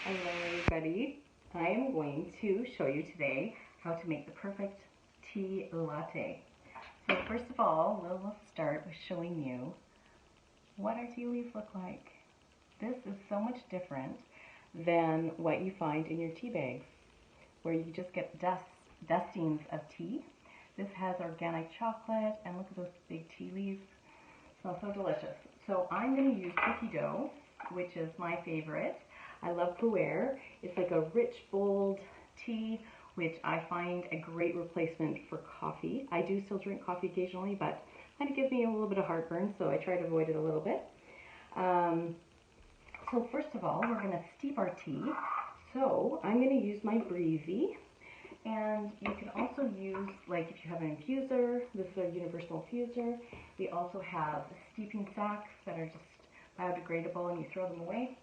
Hello everybody. I am going to show you today how to make the perfect tea latte. So first of all, we'll start with showing you what our tea leaves look like. This is so much different than what you find in your tea bags, where you just get dustings of tea. This has organic chocolate, and look at those big tea leaves. It smells so delicious. So I'm going to use cookie dough, which is my favorite. I love pu'er. It's like a rich, bold tea, which I find a great replacement for coffee. I do still drink coffee occasionally, but it kind of gives me a little bit of heartburn, so I try to avoid it a little bit. So first of all, we're going to steep our tea. So I'm going to use my breezy, and you can also use, like if you have an infuser, this is our universal infuser. We also have steeping sacks that are just biodegradable and you throw them away.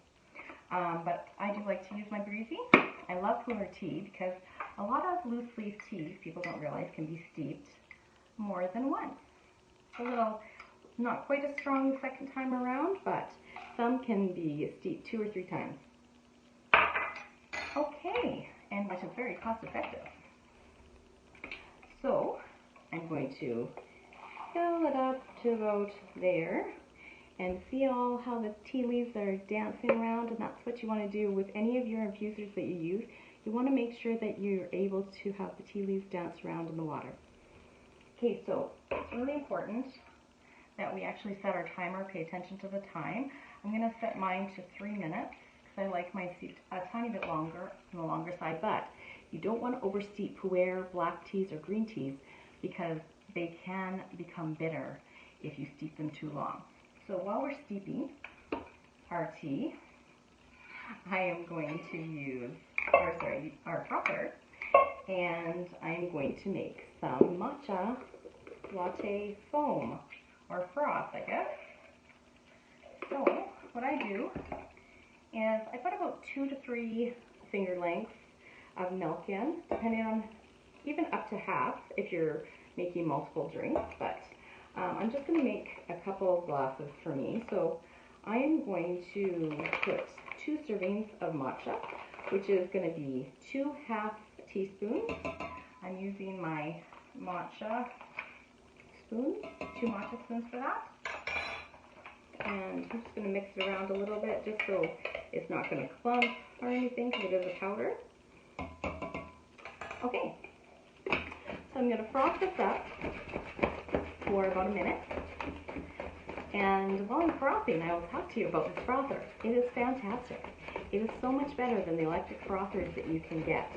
But I do like to use my breezy. I love pu'er tea because a lot of loose leaf teas, people don't realize, can be steeped more than once. A little, not quite as strong the second time around, but some can be steeped 2 or 3 times. Okay, and which is very cost effective. So I'm going to fill it up to about there. And feel how the tea leaves are dancing around, and that's what you want to do with any of your infusers that you use. You want to make sure that you're able to have the tea leaves dance around in the water. Okay, so it's really important that we actually set our timer, pay attention to the time. I'm going to set mine to 3 minutes because I like my steep a tiny bit longer on the longer side, but you don't want to oversteep pu'er, black teas, or green teas because they can become bitter if you steep them too long. So while we're steeping our tea, I am going to use, our frother, and I'm going to make some matcha latte foam, or froth, I guess. So what I do is I put about 2 to 3 finger lengths of milk in, depending on, even up to half if you're making multiple drinks, but I'm just going to make a couple of glasses for me. So I am going to put 2 servings of matcha, which is going to be 2 half teaspoons. I'm using my matcha spoons, 2 matcha spoons for that. And I'm just going to mix it around a little bit just so it's not going to clump or anything because it is a powder. Okay, so I'm going to froth this up for about a minute. And while I'm frothing, I will talk to you about this frother. It is fantastic. It is so much better than the electric frothers that you can get.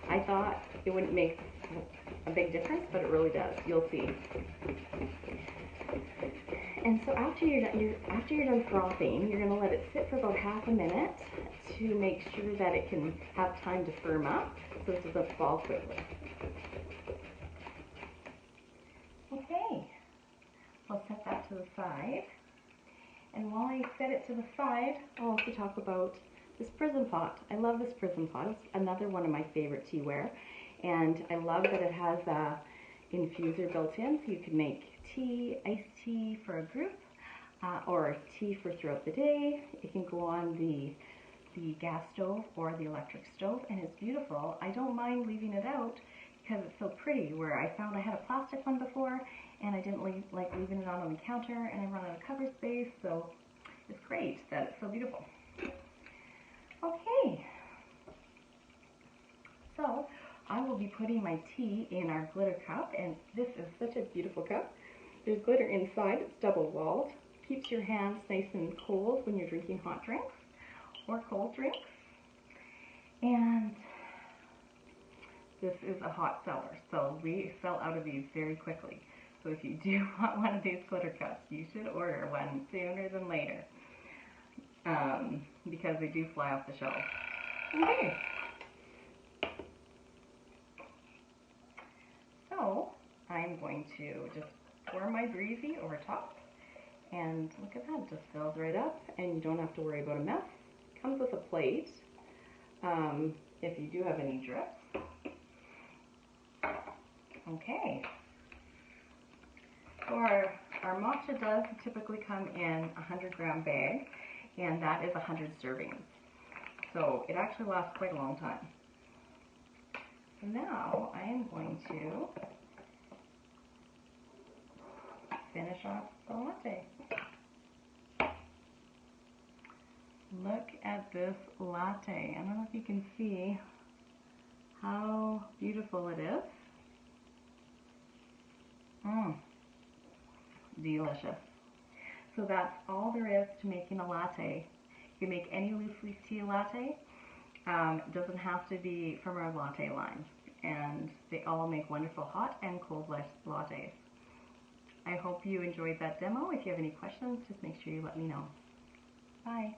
I thought it wouldn't make a big difference, but it really does. You'll see. And so after you're done frothing, you're going to let it sit for about half a minute to make sure that it can have time to firm up so it doesn't fall quickly. Okay. I'll set that to the side. And while I set it to the side, I'll also talk about this Prism Pot. I love this Prism Pot. It's another one of my favorite teaware. And I love that it has a infuser built in, so you can make tea, iced tea for a group, or tea for throughout the day. It can go on the gas stove or the electric stove, and it's beautiful. I don't mind leaving it out because it's so pretty, where I found I had a plastic one before, and I didn't like leaving it on the counter, and I run out of cover space, so it's great that it's so beautiful. Okay, so I will be putting my tea in our glitter cup, and this is such a beautiful cup. There's glitter inside, it's double-walled, keeps your hands nice and cold when you're drinking hot drinks or cold drinks, and this is a hot seller, so we sell out of these very quickly. So if you do want one of these glitter cups, you should order one sooner than later, because they do fly off the shelf. Okay. So I'm going to just pour my breezy over top, and look at that, it just fills right up, and you don't have to worry about a mess. It comes with a plate if you do have any drips. Okay. So our matcha does typically come in a 100-gram bag, and that is 100 servings. So it actually lasts quite a long time. So now I am going to finish off the latte. Look at this latte. I don't know if you can see how beautiful it is. Delicious. So that's all there is to making a latte. You can make any loose leaf tea latte. It doesn't have to be from our latte line. And they all make wonderful hot and cold lattes. I hope you enjoyed that demo. If you have any questions, just make sure you let me know. Bye.